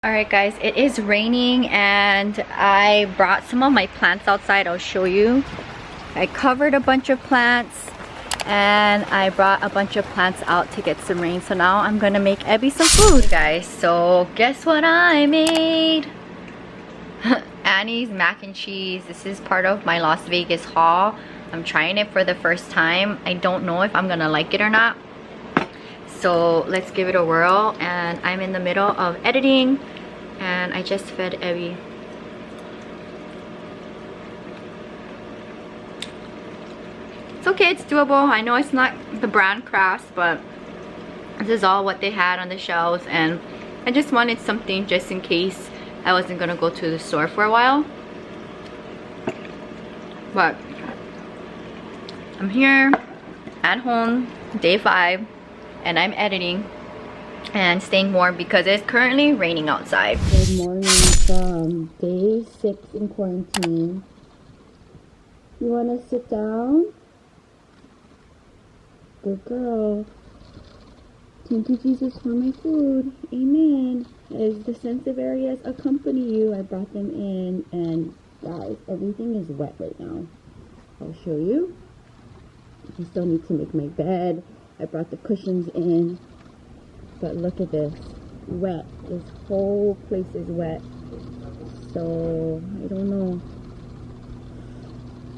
Alright guys, it is raining and I brought some of my plants outside. I'll show you. I covered a bunch of plants and I brought a bunch of plants out to get some rain. So now I'm gonna make Abby some food, guys. So guess what I made? Annie's mac and cheese. This is part of my Las Vegas haul. I'm trying it for the first time. I don't know if I'm gonna like it or not. So let's give it a whirl. And I'm in the middle of editing and I just fed Abby. It's okay, it's doable. I know it's not the brand Crafts, but this is all what they had on the shelves and I just wanted something just in case I wasn't gonna go to the store for a while. But I'm here at home, day 5, and I'm editing and staying warm because it's currently raining outside. Good morning from day 6 in quarantine. You want to sit down? Good girl. Thank you, Jesus, for my food. Amen. As the sensitive areas accompany you, I brought them in, and guys, everything is wet right now. I'll show you. I still need to make my bed. I brought the cushions in, but look at this. Wet. This whole place is wet. So, I don't know.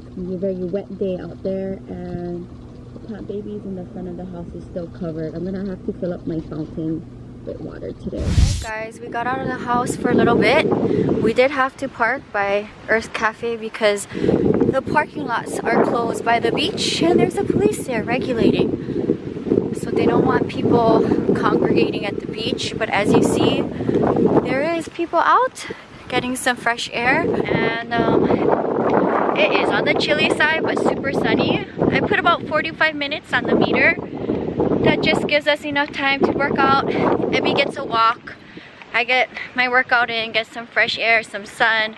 It's going to be a very wet day out there, and the plant babies in the front of the house is still covered. I'm going to have to fill up my fountain with water today. Guys, we got out of the house for a little bit. We did have to park by Earth Cafe because the parking lots are closed by the beach and there's a police there regulating. So they don't want people congregating at the beach, but as you see, there is people out getting some fresh air, and it is on the chilly side but super sunny. I put about 45 minutes on the meter. That just gives us enough time to work out. Abby gets a walk, I get my workout in, get some fresh air, some sun,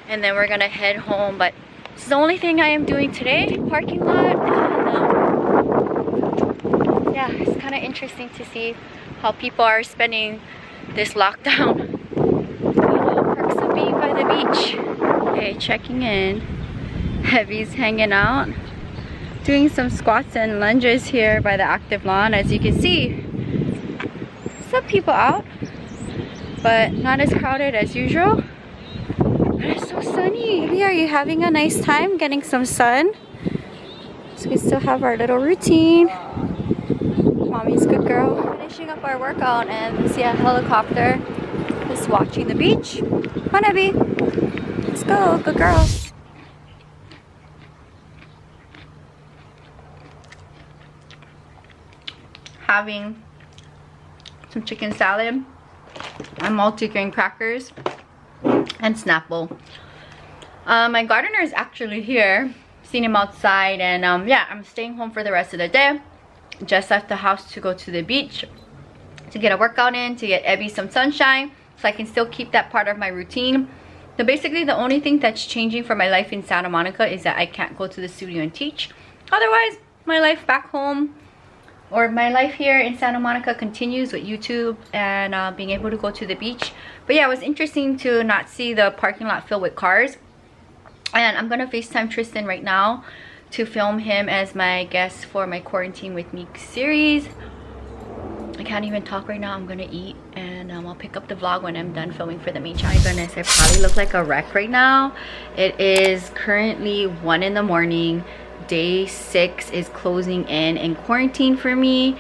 and then we're gonna head home. But it's the only thing I am doing today. Parking lot. Yeah, it's kind of interesting to see how people are spending this lockdown. Perks of being by the beach. Okay, checking in. Heavy's hanging out, doing some squats and lunges here by the active lawn. As you can see, some people out, but not as crowded as usual. But it's so sunny. Heavy, are you having a nice time getting some sun? So we still have our little routine. Mommy's good girl. Finishing up our workout and we see a helicopter just watching the beach. Come on, Abby. Let's go. Good girl. Having some chicken salad and multi-grain crackers and Snapple. My gardener is actually here. Seen him outside, and yeah, I'm staying home for the rest of the day. Just left the house to go to the beach to get a workout in, to get Abby some sunshine so I can still keep that part of my routine. So basically the only thing that's changing for my life in Santa Monica is that I can't go to the studio and teach. Otherwise, my life back home, or my life here in Santa Monica, continues with YouTube and being able to go to the beach. But yeah, it was interesting to not see the parking lot filled with cars. And I'm gonna FaceTime Tristan right now to film him as my guest for my Quarantine with Me series. I can't even talk right now. I'm gonna eat, and I'll pick up the vlog when I'm done filming for the main channel. My goodness, I probably look like a wreck right now. It is currently 1 in the morning. Day 6 is closing in quarantine for me.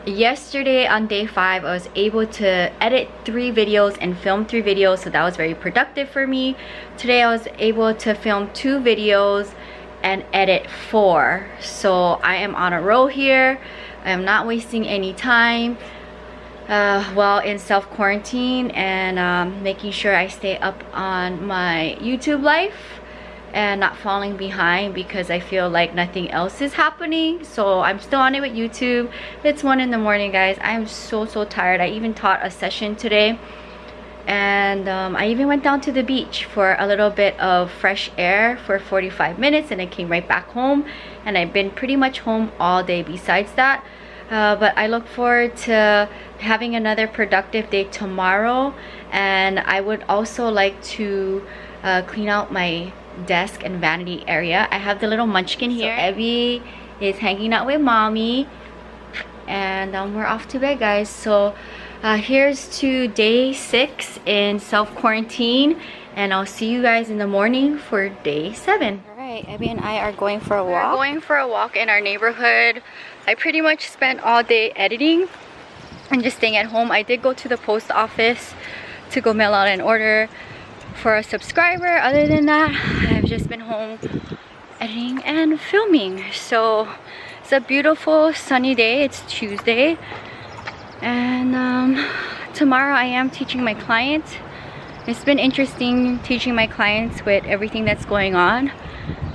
Yesterday on day 5, I was able to edit 3 videos and film 3 videos, so that was very productive for me. Today I was able to film 2 videos and edit 4, so I am on a roll here. I am not wasting any time while in self-quarantine, and making sure I stay up on my YouTube life and not falling behind because I feel like nothing else is happening. So I'm still on it with YouTube. It's 1 in the morning, guys. I am so tired. I even taught a session today, and I even went down to the beach for a little bit of fresh air for 45 minutes, and I came right back home, and I've been pretty much home all day. Besides that, But I look forward to having another productive day tomorrow, and I would also like to clean out my desk and vanity area. I have the little munchkin here. So Evie is hanging out with mommy, and we're off to bed, guys. So here's to day 6 in self-quarantine, and I'll see you guys in the morning for day 7. Alright, Evie and I are going for a walk. We're going for a walk in our neighborhood. I pretty much spent all day editing and just staying at home. I did go to the post office to go mail out an order for a subscriber. Other than that, I've just been home editing and filming. So it's a beautiful sunny day. It's Tuesday, and tomorrow I am teaching my clients. It's been interesting teaching my clients with everything that's going on,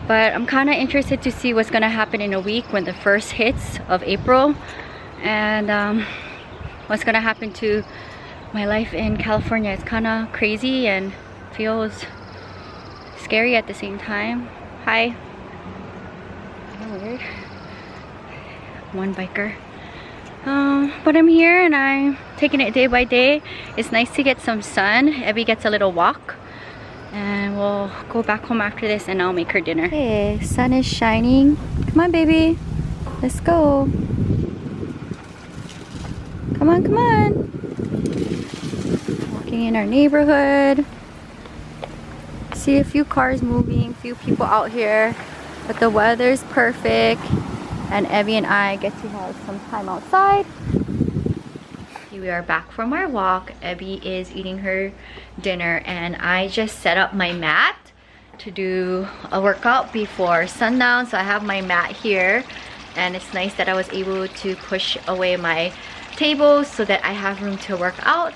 but I'm kind of interested to see what's gonna happen in a week when the first hits of April, and what's gonna happen to my life in California. It's kind of crazy and feels scary at the same time. Hi. Kind of weird. One biker. But I'm here and I'm taking it day by day. It's nice to get some sun. Evie gets a little walk, and we'll go back home after this and I'll make her dinner. Hey, sun is shining. Come on, baby. Let's go. Come on, come on. Walking in our neighborhood. See a few cars moving, few people out here, but the weather's perfect, and Evie and I get to have some time outside. We are back from our walk. Evie is eating her dinner, and I just set up my mat to do a workout before sundown. So I have my mat here, and it's nice that I was able to push away my table so that I have room to work out.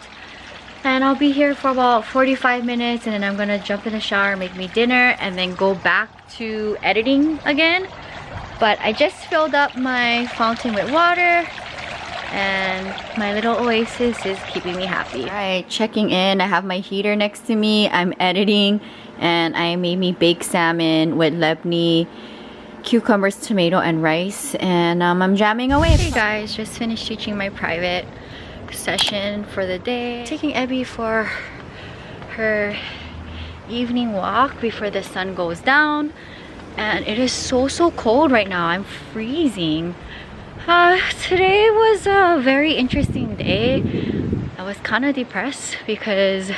And I'll be here for about 45 minutes, and then I'm gonna jump in the shower, make me dinner, and then go back to editing again. But I just filled up my fountain with water, and my little oasis is keeping me happy. Alright, checking in. I have my heater next to me. I'm editing, and I made me baked salmon with lebni, cucumbers, tomato, and rice, and I'm jamming away. Hey guys, just finished teaching my private session for the day. Taking Evie for her evening walk before the sun goes down, and it is so cold right now. I'm freezing. Today was a very interesting day. I was kind of depressed because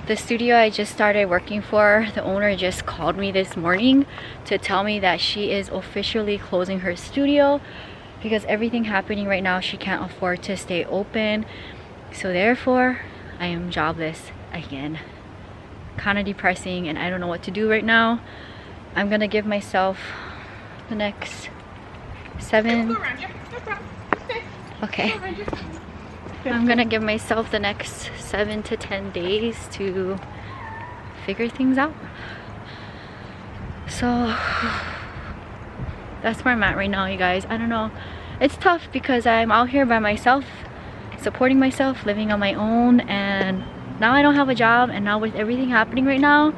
the studio I just started working for, the owner just called me this morning to tell me that she is officially closing her studio because everything happening right now, she can't afford to stay open. So therefore, I am jobless again. Kind of depressing, and I don't know what to do right now. I'm gonna give myself the next 7. Okay. I'm gonna give myself the next 7 to 10 days to figure things out. So that's where I'm at right now, you guys. I don't know. It's tough because I'm out here by myself, supporting myself, living on my own, and now I don't have a job, and now with everything happening right now,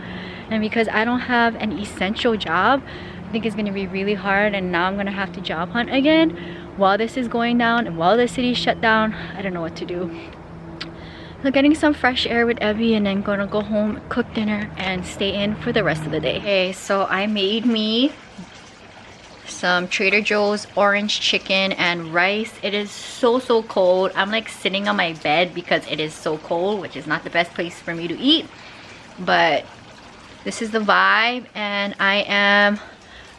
and because I don't have an essential job, I think it's gonna be really hard, and now I'm gonna have to job hunt again while this is going down and while the city's shut down. I don't know what to do. So getting some fresh air with Evie, and then gonna go home, cook dinner, and stay in for the rest of the day. Okay, so I made me some Trader Joe's orange chicken and rice. It is so cold. I'm like sitting on my bed because it is so cold, which is not the best place for me to eat, but this is the vibe, and I am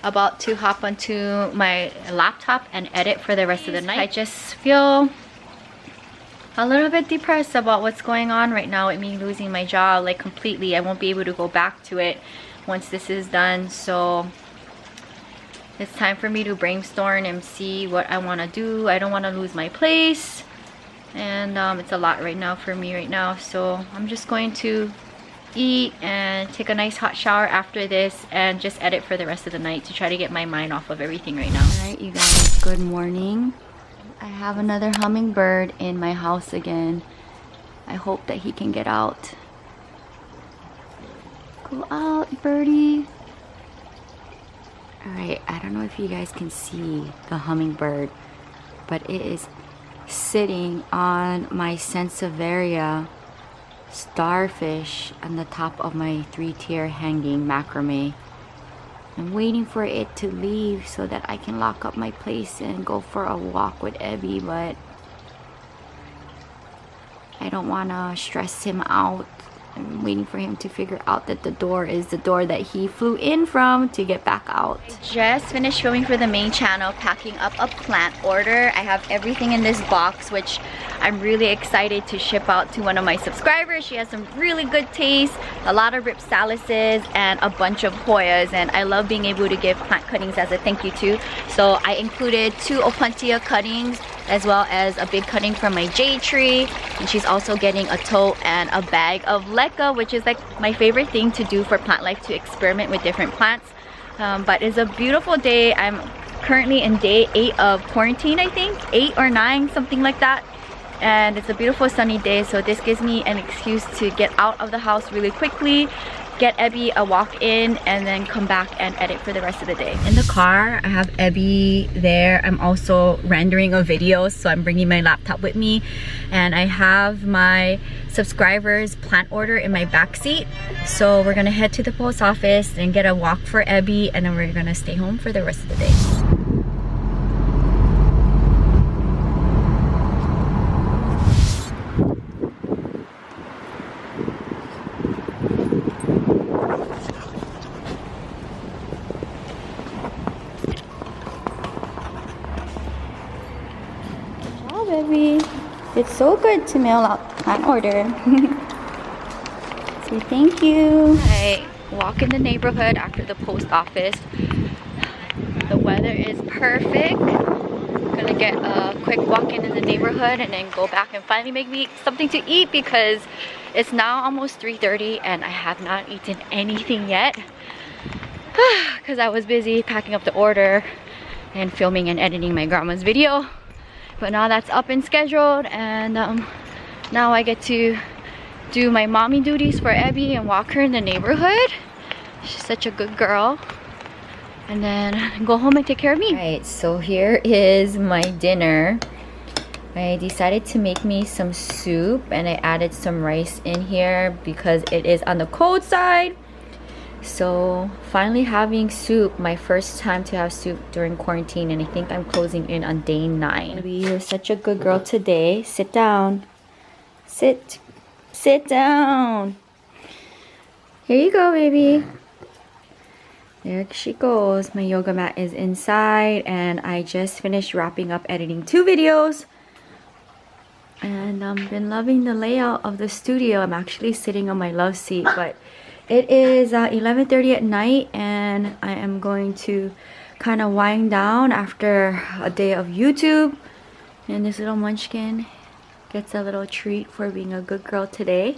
about to hop onto my laptop and edit for the rest of the night. I just feel a little bit depressed about what's going on right now with me losing my job, like completely. I won't be able to go back to it once this is done, so it's time for me to brainstorm and see what I want to do. I don't want to lose my place, and it's a lot right now for me right now, so I'm just going to eat and take a nice hot shower after this and just edit for the rest of the night to try to get my mind off of everything right now. Alright, you guys, good morning. I have another hummingbird in my house again. I hope that he can get out. Go out, birdie. Alright, I don't know if you guys can see the hummingbird, but it is sitting on my Sansevieria starfish on the top of my 3-tier hanging macrame. I'm waiting for it to leave so that I can lock up my place and go for a walk with Ebby, but I don't want to stress him out. I'm waiting for him to figure out that the door is the door that he flew in from to get back out. I just finished filming for the main channel, packing up a plant order. I have everything in this box, which I'm really excited to ship out to one of my subscribers. She has some really good taste, a lot of ripsalises, and a bunch of Hoyas. And I love being able to give plant cuttings as a thank you too. So I included 2 Opuntia cuttings, as well as a big cutting from my jade tree, and she's also getting a tote and a bag of leca, which is like my favorite thing to do for plant life, to experiment with different plants. But it's a beautiful day. I'm currently in day 8 of quarantine, I think 8 or 9, something like that, and it's a beautiful sunny day, so this gives me an excuse to get out of the house really quickly, get Ebby a walk in, and then come back and edit for the rest of the day. In the car, I have Ebby there. I'm also rendering a video, so I'm bringing my laptop with me, and I have my subscribers plant order in my back seat. So we're gonna head to the post office and get a walk for Ebby, and then we're gonna stay home for the rest of the day. It's so good to mail out plant order. Say thank you. I walk in the neighborhood after the post office. The weather is perfect. I'm gonna get a quick walk in the neighborhood and then go back and finally make me something to eat, because it's now almost 3:30 and I have not eaten anything yet because I was busy packing up the order and filming and editing my grandma's video. But now that's up and scheduled, and now I get to do my mommy duties for Ebby and walk her in the neighborhood. She's such a good girl. And then go home and take care of me. Alright, so here is my dinner. I decided to make me some soup, and I added some rice in here because it is on the cold side. So finally having soup, my first time to have soup during quarantine, and I think I'm closing in on day 9. You're such a good girl today. Sit down. Sit down. Here you go, baby. There she goes. My yoga mat is inside, and I just finished wrapping up editing 2 videos. And I've been loving the layout of the studio. I'm actually sitting on my love seat, but it is 11:30 at night, and I am going to kind of wind down after a day of YouTube. And this little munchkin gets a little treat for being a good girl today.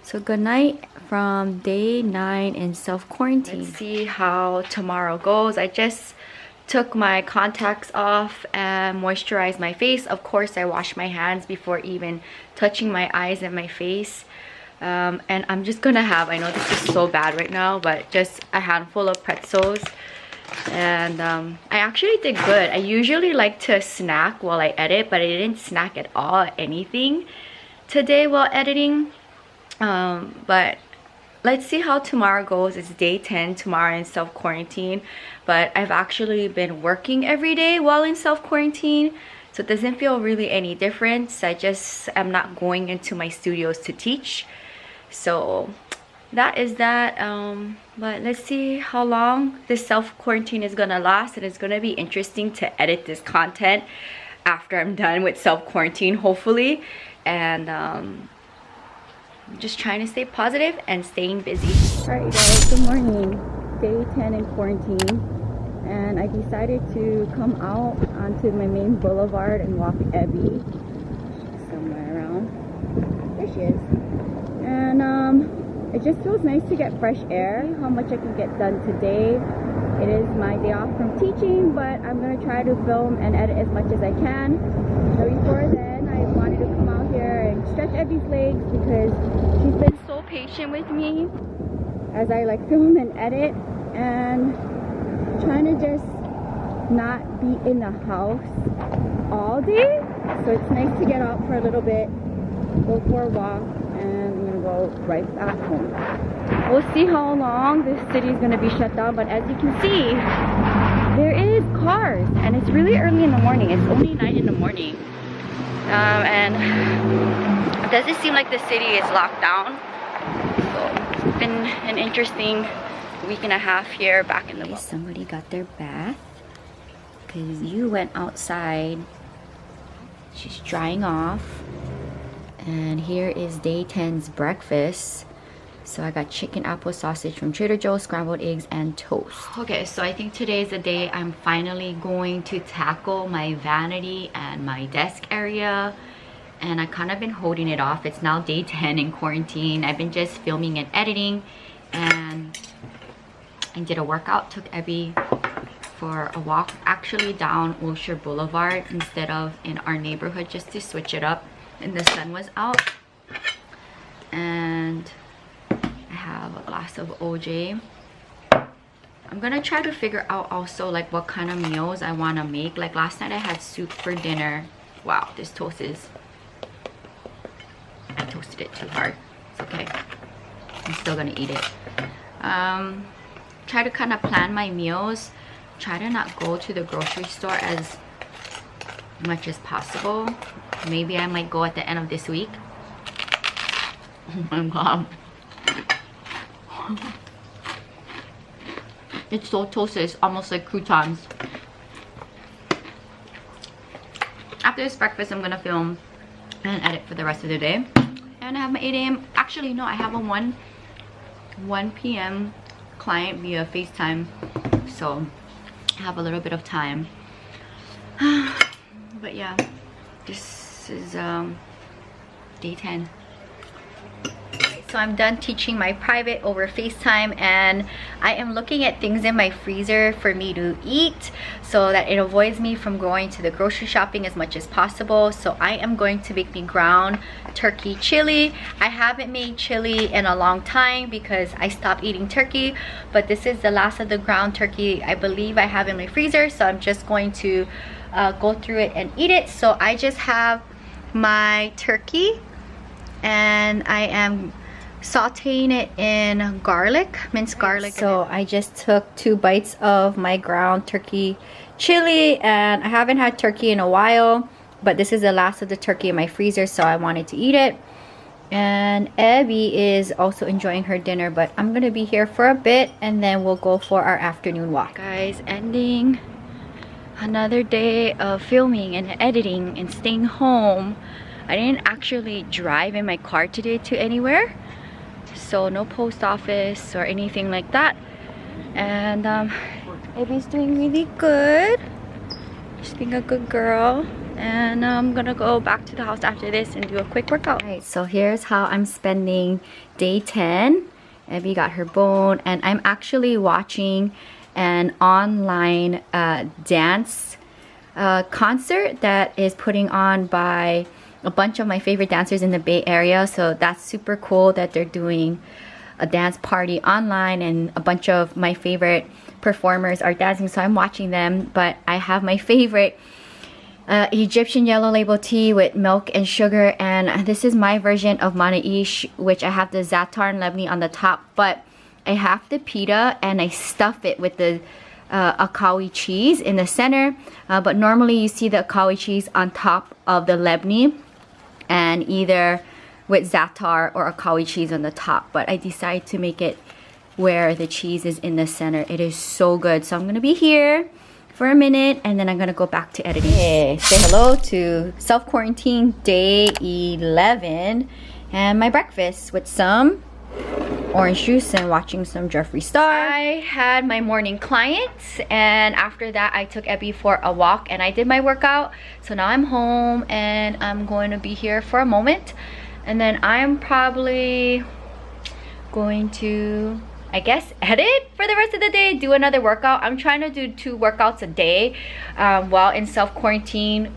So good night from day 9 in self-quarantine. Let's see how tomorrow goes. I just took my contacts off and moisturized my face. Of course, I washed my hands before even touching my eyes and my face. And I'm just gonna have, I know this is so bad right now, but just a handful of pretzels. And I actually did good. I usually like to snack while I edit, but I didn't snack at all, anything today while editing. But let's see how tomorrow goes. It's day 10 tomorrow in self-quarantine, but I've actually been working every day while in self-quarantine, so it doesn't feel really any difference. I just am not going into my studios to teach. So that is that. But let's see how long this self-quarantine is gonna last, and it's gonna be interesting to edit this content after I'm done with self-quarantine, hopefully. And I'm just trying to stay positive and staying busy. Alright guys, good morning. Day 10 in quarantine, and I decided to come out onto my main boulevard and walk Ebby. She's somewhere around. There she is. And it just feels nice to get fresh air. How much I can get done today. It is my day off from teaching, but I'm gonna try to film and edit as much as I can. So before then, I wanted to come out here and stretch Ebby's legs because she's been so patient with me as I like film and edit, and trying to just not be in the house all day, so it's nice to get out for a little bit, go for a walk, and I'm gonna go right back home. We'll see how long this city is gonna be shut down, but as you can see, there is cars, and it's really early in the morning. It's only 9 in the morning, and it doesn't seem like the city is locked down. So it's been an interesting week and a half here back in the bubble. Somebody got their bath because you went outside. She's drying off, and here is day 10's breakfast. So I got chicken apple sausage from Trader Joe's, scrambled eggs, and toast. Okay, so I think today is the day I'm finally going to tackle my vanity and my desk area. And I kind of been holding it off. It's now day 10 in quarantine. I've been just filming and editing, and I did a workout, took Abby for a walk actually down Wilshire Boulevard instead of in our neighborhood, just to switch it up. And the sun was out, and I have a glass of OJ. I'm gonna try to figure out also like what kind of meals I want to make. Like last night I had soup for dinner. Wow, this toast is, I toasted it too hard. It's okay, I'm still gonna eat it. Try to kind of plan my meals, try to not go to the grocery store as much as possible. Maybe I might go at the end of this week. Oh my god, it's so toasted, it's almost like croutons. After this breakfast, I'm gonna film and edit for the rest of the day, and I have my 8 a.m. actually no, I have a 1 p.m. client via FaceTime, so I have a little bit of time. But yeah, this is day 10. So I'm done teaching my private over FaceTime, and I am looking at things in my freezer for me to eat so that it avoids me from going to the grocery shopping as much as possible. So I am going to make me ground turkey chili. I haven't made chili in a long time because I stopped eating turkey, but this is the last of the ground turkey I believe I have in my freezer, so I'm just going to go through it and eat it. So I just have my turkey, and I am sauteing it in garlic, minced garlic. So I just took 2 bites of my ground turkey chili, and I haven't had turkey in a while, but this is the last of the turkey in my freezer, so I wanted to eat it. And Abby is also enjoying her dinner, but I'm gonna be here for a bit, and then we'll go for our afternoon walk. Guys, ending another day of filming and editing and staying home. I didn't actually drive in my car today to anywhere, so no post office or anything like that. And Abby's doing really good. She's being a good girl. And I'm gonna go back to the house after this and do a quick workout. Alright, so here's how I'm spending day 10. Abby got her bone, and I'm actually watching an online dance concert that is putting on by a bunch of my favorite dancers in the Bay Area. So that's super cool that they're doing a dance party online, and a bunch of my favorite performers are dancing, so I'm watching them. But I have my favorite Egyptian yellow label tea with milk and sugar, and this is my version of manaish, which I have the za'atar and lebni on the top, but I have the pita and I stuff it with the akawi cheese in the center. But normally you see the akawi cheese on top of the lebni, and either with za'atar or akawi cheese on the top, but I decided to make it where the cheese is in the center. It is so good. So I'm gonna be here for a minute, and then I'm gonna go back to editing. Hey, say hello to self-quarantine day 11 and my breakfast with some orange juice and watching some Jeffree Star. I had my morning clients, and after that I took Abby for a walk and I did my workout. So now I'm home and I'm going to be here for a moment, and then I'm probably going to, I guess, edit for the rest of the day, do another workout. I'm trying to do 2 workouts a day while in self-quarantine,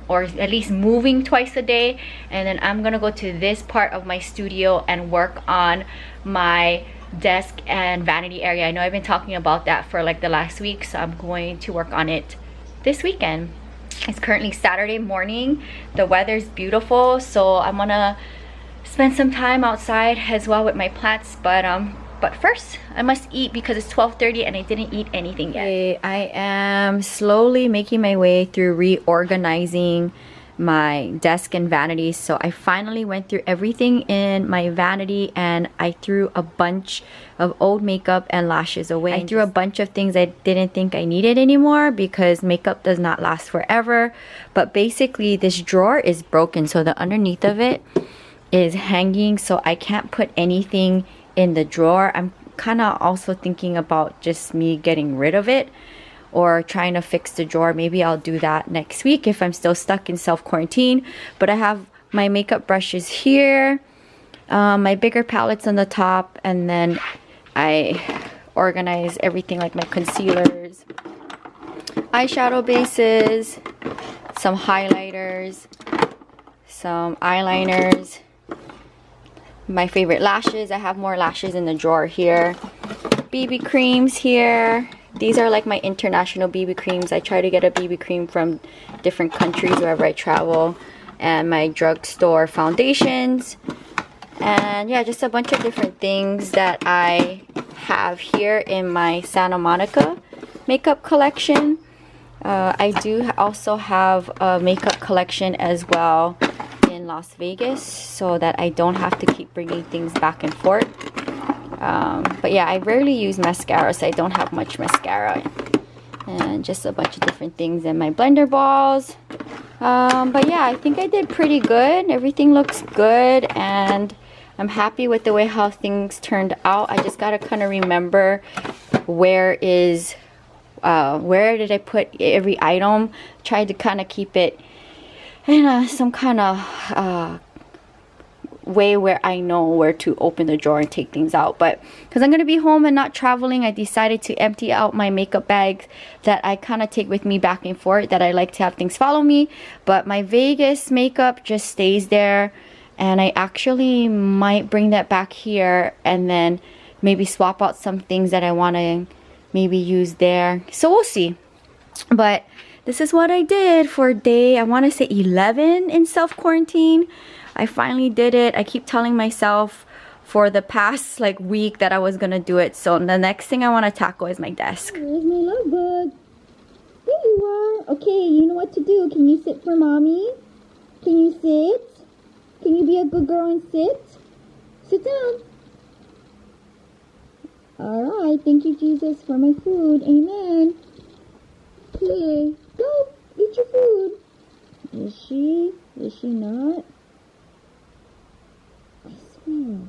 or at least moving twice a day. And then I'm gonna go to this part of my studio and work on my desk and vanity area. I know I've been talking about that for like the last week, so I'm going to work on it this weekend. It's currently Saturday morning. The weather's beautiful, so I'm gonna spend some time outside as well with my plants. But first, I must eat because it's 12:30 and I didn't eat anything yet. Okay, I am slowly making my way through reorganizing my desk and vanity. So I finally went through everything in my vanity and I threw a bunch of old makeup and lashes away. I threw a bunch of things I didn't think I needed anymore because makeup does not last forever. But basically this drawer is broken, so the underneath of it is hanging, so I can't put anything in the drawer. I'm kind of also thinking about just me getting rid of it or trying to fix the drawer. Maybe I'll do that next week if I'm still stuck in self-quarantine. But I have my makeup brushes here, my bigger palettes on the top, and then I organize everything like my concealers, eyeshadow bases, some highlighters, some eyeliners, my favorite lashes. I have more lashes in the drawer here, BB creams here. These are like my international BB creams. I try to get a BB cream from different countries wherever I travel. And my drugstore foundations. And yeah, just a bunch of different things that I have here in my Santa Monica makeup collection. I do also have a makeup collection as well in Las Vegas, so that I don't have to keep bringing things back and forth. But yeah, I rarely use mascara, so I don't have much mascara. And just a bunch of different things in my blender balls. But yeah, I think I did pretty good. Everything looks good and I'm happy with the way how things turned out. I just gotta kind of remember where did I put every item. Tried to kind of keep it in some kind of way where I know where to open the drawer and take things out. But because I'm going to be home and not traveling, I decided to empty out my makeup bags that I kind of take with me back and forth, that I like to have things follow me. But my Vegas makeup just stays there, and I actually might bring that back here and then maybe swap out some things that I want to maybe use there. So we'll see. But this is what I did for day, I want to say 11 in self-quarantine. I finally did it. I keep telling myself for the past like week that I was gonna do it. So the next thing I want to tackle is my desk. Where's my love bug? There you are. Okay, you know what to do. Can you sit for mommy? Can you sit? Can you be a good girl and sit? Sit down. Alright, thank you Jesus for my food. Amen. Play. Go, eat your food. Is she? Is she not? I smell.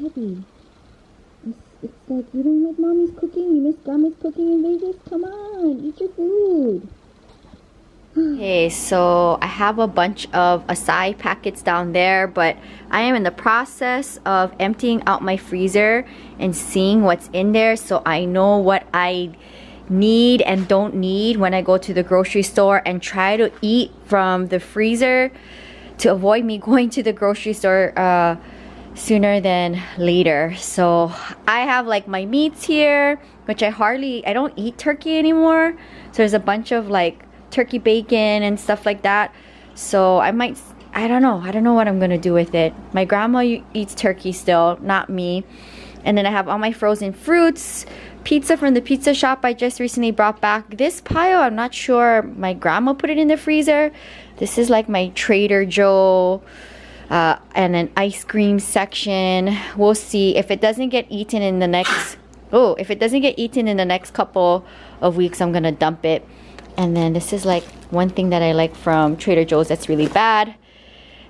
Abby. It's like you don't like mommy's cooking. You miss grandma's cooking in Vegas. Come on, eat your food. Okay, so I have a bunch of acai packets down there, but I am in the process of emptying out my freezer and seeing what's in there so I know what I need and don't need when I go to the grocery store, and try to eat from the freezer to avoid me going to the grocery store sooner than later. So I have like my meats here, which I don't eat turkey anymore, so there's a bunch of like turkey bacon and stuff like that. So I don't know what I'm gonna do with it. My grandma eats turkey still, not me. And then I have all my frozen fruits, pizza from the pizza shop I just recently brought back. This pile, I'm not sure, my grandma put it in the freezer. This is like my Trader Joe and an ice cream section. We'll see if it doesn't get eaten in the next couple of weeks, I'm gonna dump it. And then this is like one thing that I like from Trader Joe's that's really bad.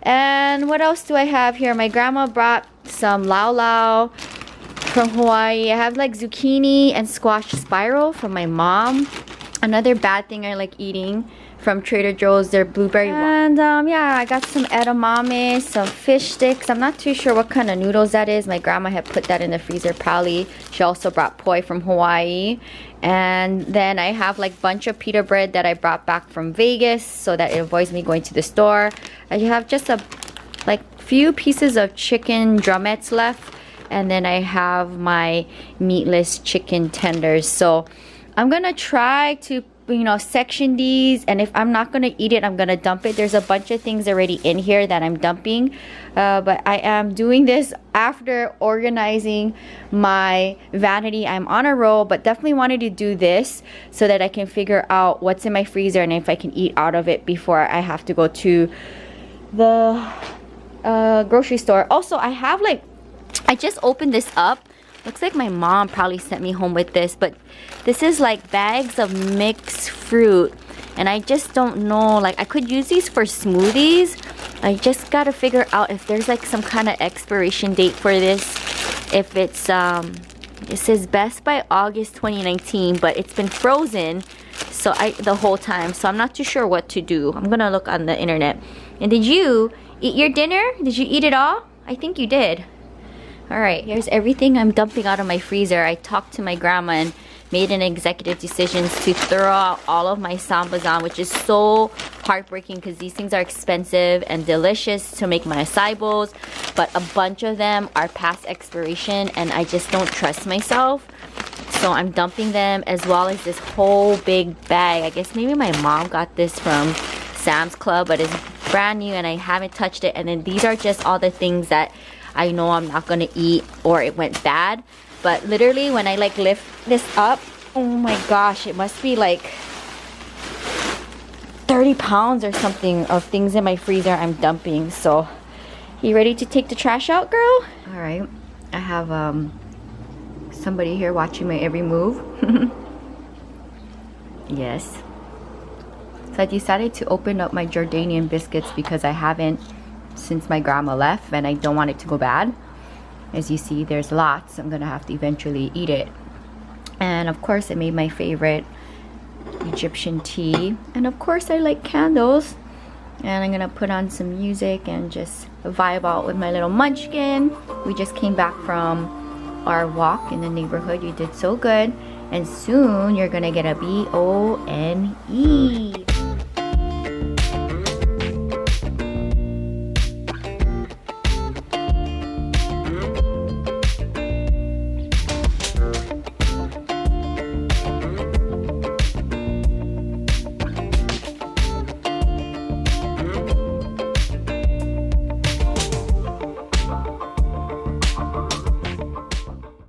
And what else do I have here? My grandma brought some lau lau from Hawaii. I have like zucchini and squash spiral from my mom. Another bad thing I like eating from Trader Joe's, their blueberry. And yeah, I got some edamame, some fish sticks. I'm not too sure what kind of noodles that is. My grandma had put that in the freezer probably. She also brought poi from Hawaii. And then I have like a bunch of pita bread that I brought back from Vegas so that it avoids me going to the store. I have just a few pieces of chicken drumettes left. And then I have my meatless chicken tenders. So I'm gonna try to you know, section these, and if I'm not gonna eat it, I'm gonna dump it. There's a bunch of things already in here that I'm dumping, but I am doing this after organizing my vanity. I'm on a roll, but definitely wanted to do this so that I can figure out what's in my freezer and if I can eat out of it before I have to go to the grocery store. Also, I have like, I just opened this up. Looks like my mom probably sent me home with this, but this is like bags of mixed fruit, and I just don't know, like I could use these for smoothies. I just gotta figure out if there's like some kind of expiration date for this. If it's it says best by August 2019, but it's been frozen the whole time, so I'm not too sure what to do. I'm gonna look on the internet. And did you eat your dinner? Did you eat it all? I think you did. Alright, here's everything I'm dumping out of my freezer. I talked to my grandma and made an executive decision to throw out all of my sambazan, which is so heartbreaking because these things are expensive and delicious to make my acai bowls, but a bunch of them are past expiration and I just don't trust myself. So I'm dumping them, as well as this whole big bag. I guess maybe my mom got this from Sam's Club, but it's brand new and I haven't touched it. And then these are just all the things that I know I'm not gonna eat or it went bad. But literally when I like lift this up, oh my gosh, it must be like 30 pounds or something of things in my freezer I'm dumping. So you ready to take the trash out, girl? All right, I have somebody here watching my every move. Yes. So I decided to open up my Jordanian biscuits because I haven't since my grandma left, and I don't want it to go bad. As you see, there's lots. I'm gonna have to eventually eat it. And of course, I made my favorite Egyptian tea, and of course I like candles. And I'm gonna put on some music and just vibe out with my little munchkin. We just came back from our walk in the neighborhood. You did so good, and soon you're gonna get a BONE.